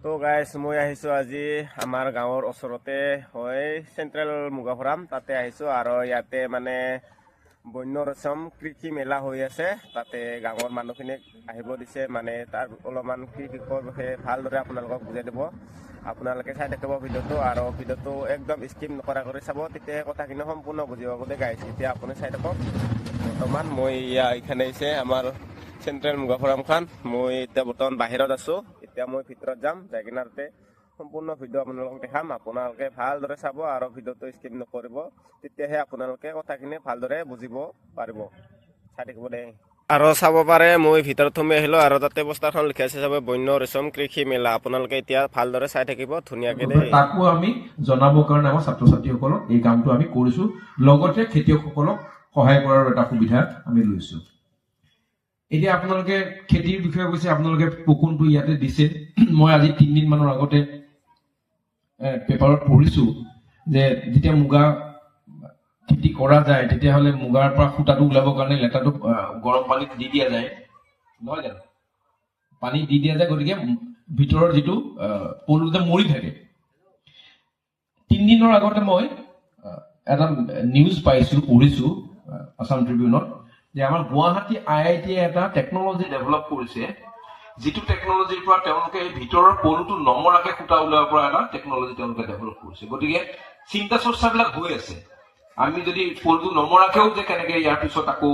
তো গাইজ মই আহিছোঁ আজি আমাৰ গাঁৱৰ ওচৰতে হয় চেণ্ট্ৰেল মুগা ফাৰ্ম তাতে আহিছোঁ আৰু ইয়াতে মানে বন্য ৰেচম কৃষি মেলা হৈ আছে তাতে গাঁৱৰ মানুহখিনিক আহিব দিছে মানে তাৰ অলপমান কৃষিকৰ বিষয়ে ভালদৰে আপোনালোকক বুজাই দিব আপোনালোকে চাই থাকিব ভিডিঅ'টো আৰু ভিডিঅ'টো একদম স্কিপ নকৰাকৈ চাব তেতিয়া কথাখিনি সম্পূৰ্ণ বুজিব গ'লে গাইজ এতিয়া আপুনি চাই থাকক বৰ্তমান মই এইখানে আহিছে আমাৰ চেণ্ট্ৰেল মুগা ফাৰ্মখন মই এতিয়া বৰ্তমান বাহিৰত আছোঁ এতিয়া মই ভিতৰত যাম যাই কিনে তাতে সম্পূৰ্ণ ভিডিঅ' আপোনালোকক দেখাম আপোনালোকে ভালদৰে চাব আৰু ভিডিঅ'টো স্কিপ নকৰিব তেতিয়াহে আপোনালোকে কথাখিনি ভালদৰে বুজিব পাৰিব চাই থাকিব দে আৰু চাব পাৰে মই ভিতৰত সোমাই আহিলোঁ আৰু তাতে পোষ্টাৰখন লিখি আছে চাব বন্য ৰেচম কৃষি মেলা আপোনালোকে এতিয়া ভালদৰে চাই থাকিব ধুনীয়াকৈ দেই তাকো আমি জনাবৰ কাৰণে আমাৰ ছাত্ৰ ছাত্ৰীসকলক এই কামটো আমি কৰিছোঁ লগতে খেতিয়কসকলক সহায় কৰাৰ এটা সুবিধা আমি লৈছোঁ এতিয়া আপোনালোকে খেতিৰ বিষয়ে কৈছে আপোনালোকে পকুনটো ইয়াতে দিছে মই আজি 3 দিন মানৰ আগতে পেপাৰত পঢ়িছো যে যেতিয়া মুগা খেতি কৰা যায় তেতিয়াহ'লে মুগাৰ পৰা সূতাটো ওলাবৰ কাৰণে লেটাটো গৰম পানীত দি দিয়া যায় নহয় জানো পানী দি দিয়া যায় গতিকে ভিতৰৰ যিটো পলুতে মৰি থাকে 3 দিনৰ আগতে মই এটা নিউজ পাইছো পঢ়িছো আসাম ট্ৰিবিউনত যে আমাৰ গুৱাহাটী IIT এটা টেকনলজি ডেভেলপ কৰিছে যিটো টেকনলজিৰ পৰা তেওঁলোকে ভিতৰৰ পলুটো নমৰাকে খুটা ওলাব পৰা এটা টেকনলজি তেওঁলোকে ডেভেলপ কৰিছে গতিকে চিন্তা চৰ্চাবিলাক হৈ আছে আমি যদি পলুটো নমৰাকেও যে কেনেকে ইয়াৰ পিছত আকৌ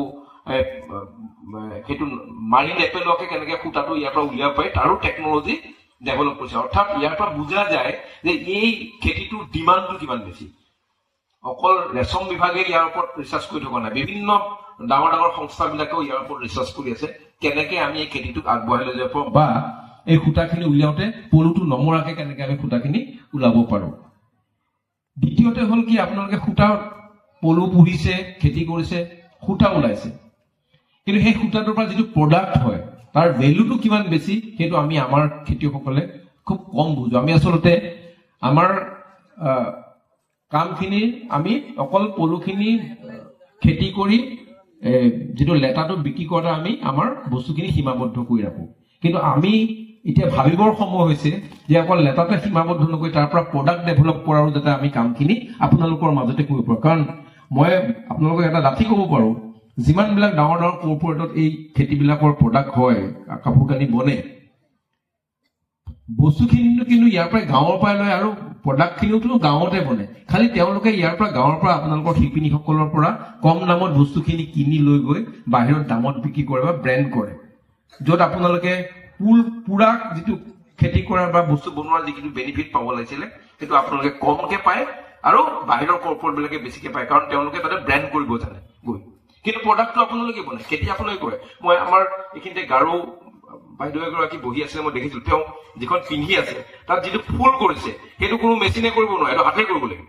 সেইটো মাৰি নেপেলোৱাকে কেনেকে খুটাটো ইয়াৰ পৰা উলিয়াব পাৰি তাৰো টেকনলজি ডেভেলপ কৰিছে অৰ্থাৎ ইয়াৰ পৰা বুজা যায় যে এই খেতিটোৰ ডিমাণ্ডটো কিমান বেছি অকল ৰেচম বিভাগে ইয়াৰ ওপৰত ৰিচাৰ্চ কৰি থকা নাই বিভিন্ন ডাঙৰ ডাঙৰ সংস্থাবিলাকেও ইয়াৰ ওপৰত ৰিচাৰ্চ কৰি আছে কেনেকে আমি এই খেতিটোক আগবঢ়াই লৈ যাব পাৰোঁ বা এই সূতাখিনি উলিয়াওঁতে পলুটো নমৰাকে কেনেকে আমি সূতাখিনি ওলাব পাৰোঁ দ্বিতীয়তে হ'ল কি আপোনালোকে সূতা পলু পুহিছে খেতি কৰিছে সূতা ওলাইছে কিন্তু সেই সূতাটোৰ পৰা যিটো প্ৰডাক্ট হয় তাৰ ভেলুটো কিমান বেছি সেইটো আমি আমাৰ খেতিয়কসকলে খুব কম বুজো আমি আচলতে আমাৰ কামখিনি আমি অকল পলুখিনি খেতি কৰি যিটো লেটাটো বিক্ৰী কৰা আমি আমাৰ বস্তুখিনি সীমাবদ্ধ কৰি ৰাখোঁ কিন্তু আমি এতিয়া ভাবিবৰ সময় হৈছে যে অকল লেটাতে সীমাবদ্ধ নকৰি তাৰ পৰা প্ৰডাক্ট ডেভেলপ কৰাৰো যাতে আমি কামখিনি আপোনালোকৰ মাজতে কৰিব পাৰোঁ কাৰণ মই আপোনালোকক এটা ডাঠি ক'ব পাৰোঁ যিমানবিলাক ডাঙৰ ডাঙৰ কৰ্পৰেটত এই খেতিবিলাকৰ প্ৰডাক্ট হয় কাপোৰ কানি বনে বস্তুখিনি কিন্তু ইয়াৰ পৰা গাঁৱৰ পৰা লয় আৰু প্ৰডাক্টখিনিওতো গাঁৱতে বনে খালি তেওঁলোকে ইয়াৰ পৰা গাঁৱৰ পৰা আপোনালোকৰ শিপিনীসকলৰ পৰা কম দামত বস্তুখিনি কিনি লৈ গৈ বাহিৰত দামত বিক্ৰী কৰে বা ব্ৰেণ্ড কৰে য'ত আপোনালোকে পুৰা যিটো খেতি কৰাৰ বা বস্তু বনোৱাৰ যিখিনি বেনিফিট পাব লাগিছিলে সেইটো আপোনালোকে কমকে পায় আৰু বাহিৰৰ কৰ্পৰেটবিলাকে বেছিকে পায় কাৰণ তেওঁলোকে তাতে ব্ৰেণ্ড কৰিব জানে গৈ কিন্তু প্ৰডাক্টটো আপোনালোকে বনায় খেতি আপোনালোকে কৰে মই আমাৰ এইখিনিতে গাৰো বাইদেউ এগৰাকী বহি আছিলে মই দেখিছিলো তেওঁ যিখন পিন্ধি আছে তাত যিটো ফুল কৰিছে সেইটো কোনো মেচিনে কৰিব নোৱাৰে সেইটো হাতে কৰিব লাগিব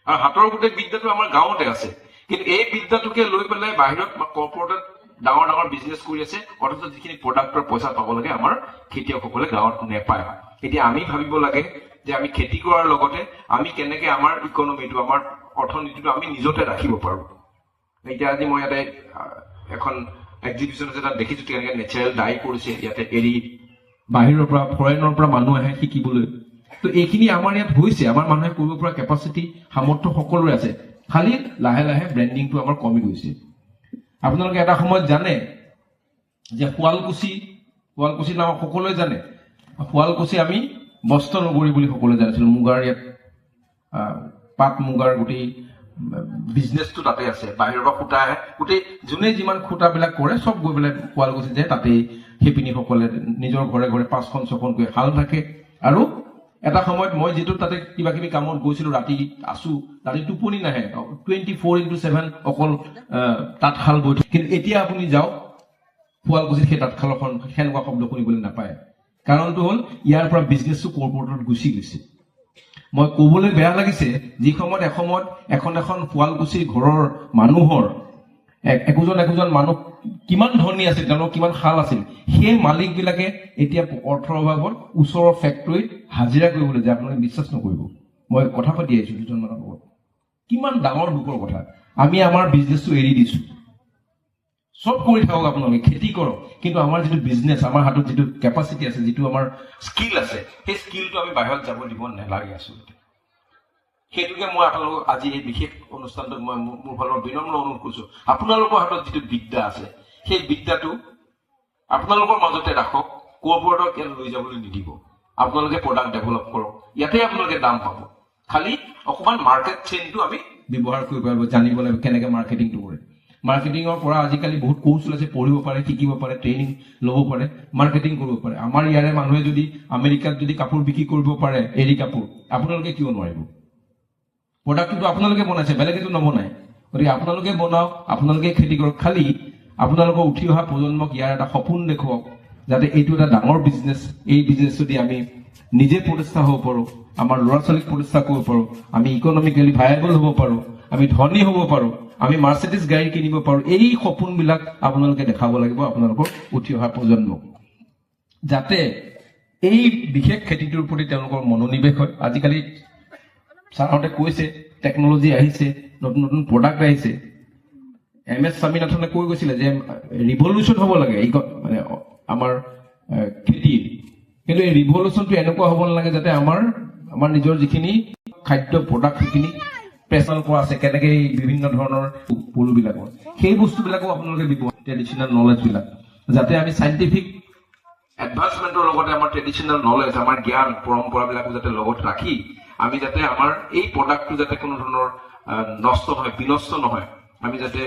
আৰু হাতৰ গোটেই বিদ্যাটো আমাৰ গাঁৱতে আছে কিন্তু এই বিদ্যাটোকে লৈ পেলাই বাহিৰত কৰ্পৰেটত ডাঙৰ ডাঙৰ বিজনেছ কৰি আছে অথচ যিখিনি প্ৰডাক্টৰ পইচা পাব লাগে আমাৰ খেতিয়কসকলে গাঁৱত নেপায় এতিয়া আমি ভাবিব লাগে যে আমি খেতি কৰাৰ লগতে আমি কেনেকে আমাৰ ইকনমিটো আমাৰ অৰ্থনীতিটো আমি নিজতে ৰাখিব পাৰোঁ এতিয়া আজি মই ইয়াতে এখন এক্সিবিশ্যন আছে তাত দেখিছো কেনেকে নেচাৰেল ডাই কৰিছে ইয়াতে এৰি বাহিৰৰ পৰা ফৰেনৰ পৰা মানুহ আহে শিকিবলৈ তো এইখিনি আমাৰ ইয়াত হৈছে আমাৰ মানুহে কৰিব পৰা কেপাচিটি সামৰ্থ্য সকলোৰে আছে খালি লাহে লাহে ব্ৰেণ্ডিংটো আমাৰ কমি গৈছে আপোনালোকে এটা সময়ত জানে যে শুৱালকুছি নাম সকলোৱে জানে শুৱালকুছি আমি বস্ত্ৰ নগৰী বুলি সকলোৱে জানিছিলো মুগাৰ ইয়াত পাট মুগাৰ গোটেই বিজনেছটো তাতে আছে বাহিৰৰ পৰা সূতা আহে গোটেই যোনে যিমান সূতাবিলাক কৰে চব গৈ পেলাই শুৱালকুছি যায় তাতেই শিপিনীসকলে নিজৰ ঘৰে ঘৰে 5খন 6খনকৈ শাল থাকে আৰু এটা সময়ত মই যিটো তাতে কিবা কিবি কামত গৈছিলো ৰাতি আছো ৰাতি টোপনি নাহে 24/7 অকল তাঁতশাল বৈ কিন্তু এতিয়া আপুনি যাওক শুৱালকুছিত সেই তাঁতশালখন সেনেকুৱা শব্দ শুনিবলৈ নাপায় কাৰণটো হ'ল ইয়াৰ পৰা বিজনেছটো কৰ্পৰেটত গুচি গৈছে মই ক'বলৈ বেয়া লাগিছে যি সময়ত এখন শুৱালকুছিৰ ঘৰৰ মানুহৰ একোজন মানুহ কিমান ধনী আছিল তেওঁলোকৰ কিমান শাল আছিল সেই মালিকবিলাকে এতিয়া অৰ্থৰ অভাৱত ওচৰৰ ফেক্টৰীত হাজিৰা কৰিবলৈ যায় আপোনালোকে বিশ্বাস নকৰিব মই কথা পাতি আহিছোঁ দুজন মানুহৰ লগত কিমান ডাঙৰ দুখৰ কথা আমি আমাৰ বিজনেছটো এৰি দিছোঁ চব কৰি থাকক আপোনালোকে, খেতি কৰক, কিন্তু আমাৰ যিটো বিজনেছ, আমাৰ হাতত যিটো কেপাচিটি আছে, যিটো আমাৰ স্কিল আছে, সেই স্কিলটো আমি বাহিৰত যাব দিব নালাগে আচলতে। সেইটোকে মই আপোনালোকক আজি এই বিশেষ অনুষ্ঠানটোত মই মোৰ ফালৰ বিনম্ৰ অনুৰোধ কৰিছো, আপোনালোকৰ হাতত যিটো বিদ্যা আছে সেই বিদ্যাটো আপোনালোকৰ মাজতে ৰাখক, ক'ৰবাত ইয়াত লৈ যাবলৈ নিদিব। আপোনালোকে প্ৰডাক্ট ডেভেলপ কৰক, ইয়াতে আপোনালোকে দাম পাব। খালি অকণমান মাৰ্কেট চেইনটো আমি ব্যৱহাৰ কৰিব পাৰিব, জানিব লাগিব কেনেকৈ মাৰ্কেটিংটো কৰে। মাৰ্কেটিঙৰ পৰা আজিকালি বহুত কোৰ্চ ওলাইছে, পঢ়িব পাৰে, শিকিব পাৰে, ট্ৰেইনিং ল'ব পাৰে, মাৰ্কেটিং কৰিব পাৰে। আমাৰ ইয়াৰে মানুহে যদি আমেৰিকাত যদি কাপোৰ বিক্ৰী কৰিব পাৰে, এৰী কাপোৰ, আপোনালোকে কিয় নোৱাৰিব? প্ৰডাক্টটো আপোনালোকে বনাইছে, বেলেগেতো নবনায়। গতিকে আপোনালোকে বনাওক, আপোনালোকে খেতি কৰক। খালি আপোনালোকৰ উঠি অহা প্ৰজন্মক ইয়াৰ এটা সপোন দেখুৱাওক, যাতে এইটো এটা ডাঙৰ বিজনেছ, এই বিজনেছ যদি আমি নিজে প্ৰতিষ্ঠা হ'ব পাৰোঁ, আমাৰ ল'ৰা ছোৱালীক প্ৰতিষ্ঠা কৰিব পাৰোঁ, আমি ইকনমিকেলি ভায়াবল হ'ব পাৰোঁ, আমি ধনী হ'ব পাৰোঁ, আমি মাৰ্চিডিজ গাড়ী কিনিব পাৰোঁ, এই সপোনবিলাক আপোনালোকে দেখাব লাগিব আপোনালোকৰ উঠি অহা প্ৰজন্মক, যাতে এই বিশেষ খেতিটোৰ প্ৰতি তেওঁলোকৰ মনোনিৱেশ হয়। আজিকালি ছাৰহঁতে কৈছে টেকনলজি আহিছে, নতুন নতুন প্ৰডাক্ট আহিছে। MS স্বামীনাথনে কৈ গৈছিলে যে ৰিভলিউশ্যন হ'ব লাগে মানে আমাৰ খেতিৰ, কিন্তু এই ৰিভলিউশ্যনটো এনেকুৱা হ'ব নালাগে যাতে আমাৰ নিজৰ যিখিনি খাদ্য প্ৰডাক্ট সেইখিনি প্ৰেচাৰ কৰা আছে, কেনেকৈ বিভিন্ন ধৰণৰ পলুবিলাকৰ সেই বস্তুবিলাকো আপোনালোকে ব্যৱহাৰ, ট্ৰেডিশ্যনেল নলেজবিলাক, যাতে আমি চাইণ্টিফিক এডভান্সমেণ্টৰ লগতে আমাৰ ট্ৰেডিশ্যনেল নলেজ, আমাৰ জ্ঞান পৰম্পৰাবিলাকো যাতে লগত ৰাখি আমি যাতে আমাৰ এই প্ৰডাক্টটো যাতে কোনো ধৰণৰ নষ্ট নহয়, বিনষ্ট নহয়, আমি যাতে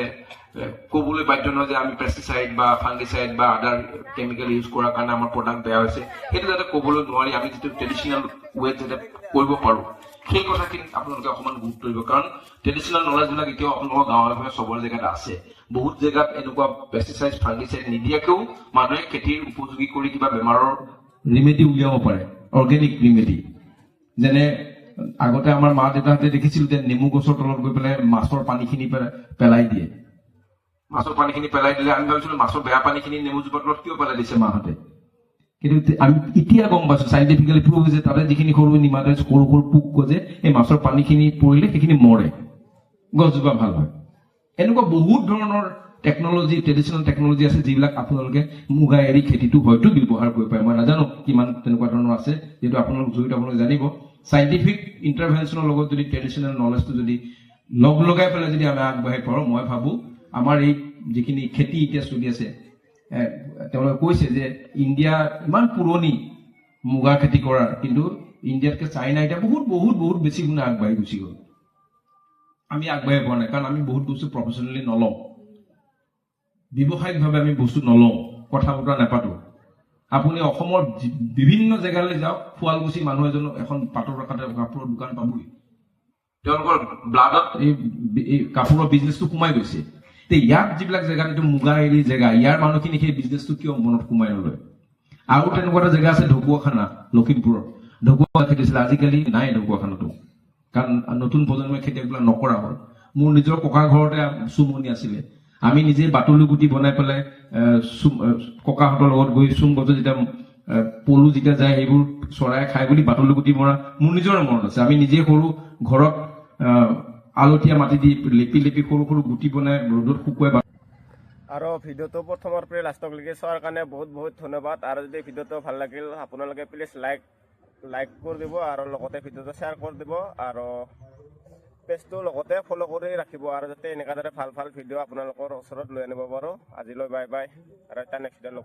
ক'বলৈ বাধ্য নহয় যে আমি পেষ্টিচাইড বা ফাংগিচাইড বা আদাৰ কেমিকেল ইউজ কৰাৰ কাৰণে আমাৰ প্ৰডাক্ট বেয়া হৈছে, সেইটো যাতে ক'বলৈ নোৱাৰি। আমি যিটো ট্ৰেডিশ্যনেল ৱেত যাতে কৰিব পাৰোঁ, সেই কথাখিনি আপোনালোকে অকণমান গুৰুত্ব দিব। কাৰণ ট্ৰেডিশ্যনেল নলেজবিলাক এতিয়াও আপোনালোকৰ গাঁৱে চবৰে জেগাত আছে। বহুত জেগাত এনেকুৱা পেষ্টিচাইড ফাংগিচাইড নিদিয়াকেও মানুহে খেতিৰ উপযোগী কৰি কিবা বেমাৰৰ ৰিমেডি উলিয়াব পাৰে, অৰ্গেনিক ৰিমেডি। যেনে আগতে আমাৰ মা দেউতাহঁতে দেখিছিল যে নেমু গছৰ তলত গৈ পেলাই মাছৰ পানীখিনি পেলাই দিয়ে। মাছৰ পানীখিনি পেলাই দিলে আমি ভাবিছিলো মাছৰ বেয়া পানীখিনি নেমু জোপাৰ তলত কিয় পেলাই দিছে মাহঁতে, কিন্তু আমি এতিয়া গম পাইছো চাইণ্টিফিকেলি প্ৰুভ হৈছে তাতে যিখিনি সৰু নিমাতে সৰু সৰু পোক গজে, এই মাছৰ পানীখিনি পৰিলে সেইখিনি মৰে, গছজোপা ভাল হয়। এনেকুৱা বহুত ধৰণৰ টেকনলজি, ট্ৰেডিশ্যনেল টেকনলজি আছে যিবিলাক আপোনালোকে মুগা এৰী খেতিটো হয়তো ব্যৱহাৰ কৰিব পাৰে। মই নাজানো কিমান তেনেকুৱা ধৰণৰ আছে, যিহেতু আপোনালোক জড়িত, আপোনালোকে জানিব। চাইণ্টিফিক ইণ্টাৰভেনশ্যনৰ লগত যদি ট্ৰেডিশ্যনেল নলেজটো যদি লগ লগাই পেলাই যদি আমি আগবাঢ়ি পাৰোঁ, মই ভাবোঁ আমাৰ এই যিখিনি খেতি এতিয়া চলি আছে, তেওঁলোকে কৈছে যে ইণ্ডিয়া ইমান পুৰণি মুগা খেতি কৰাৰ, কিন্তু ইণ্ডিয়াতকৈ চাইনা এতিয়া বহুত বহুত বহুত বেছি গুণে আগবাঢ়ি গুচি গ'ল। আমি আগবাঢ়ি পোৱা নাই, কাৰণ আমি বহুত বস্তু প্ৰফেচনেলি নলওঁ, ব্যৱসায়িকভাৱে আমি বস্তু নলওঁ, কথা বতৰা নাপাতো। আপুনি অসমৰ বিভিন্ন জেগালৈ যাওক, শুৱালকুছি মানুহ এজন এখন পাটৰ কাপোৰৰ দোকান পাবই, তেওঁলোকৰ ব্লাডত এই কাপোৰৰ বিজনেছটো সোমাই গৈছে। ইয়াত যিবিলাক জেগাত এইটো মুগা এৰী জেগা, ইয়াৰ মানুহখিনি সেই বিজনেছটো কিয় মনত সোমাই নলয়? আৰু তেনেকুৱা এটা জেগা আছে ঢকুৱাখানা, লখিমপুৰত। ঢকুৱা খেতি আছিলে, আজিকালি নাই ঢকুৱাখানাটো, কাৰণ নতুন প্ৰজন্মই খেতিবিলাক নকৰা হ'ল। মোৰ নিজৰ ককাৰ ঘৰতে চুমনি আছিলে, আমি নিজে বাটলু গুটি বনাই পেলাই ককাহঁতৰ লগত গৈ চুম গছত যেতিয়া পলু যেতিয়া যায় সেইবোৰ চৰাই খাই বুলি বাটলু গুটি মৰা মোৰ নিজৰে মনত আছে। আমি নিজে সৰু ঘৰত আলতীয়া মাটি দি লেপি লেপি সৰু সৰু গুটি বনাই ৰ'দত শুকুৱাই। আৰু ভিডিঅ'টো প্ৰথমৰ পৰা লাষ্টলৈকে চোৱাৰ কাৰণে বহুত বহুত ধন্যবাদ। আৰু যদি ভিডিঅ'টো ভাল লাগিল আপোনালোকে প্লিজ লাইক কৰি দিব, আৰু লগতে ভিডিঅ'টো শ্বেয়াৰ কৰি দিব, আৰু পেজটো লগতে ফ'ল' কৰি ৰাখিব, আৰু যাতে এনেকুৱা দৰে ভাল ভাল ভিডিঅ' আপোনালোকৰ ওচৰত লৈ আনিব পাৰোঁ। আজিলৈ বাই বাই, আৰু এটা নেক্সট ভিডিঅ'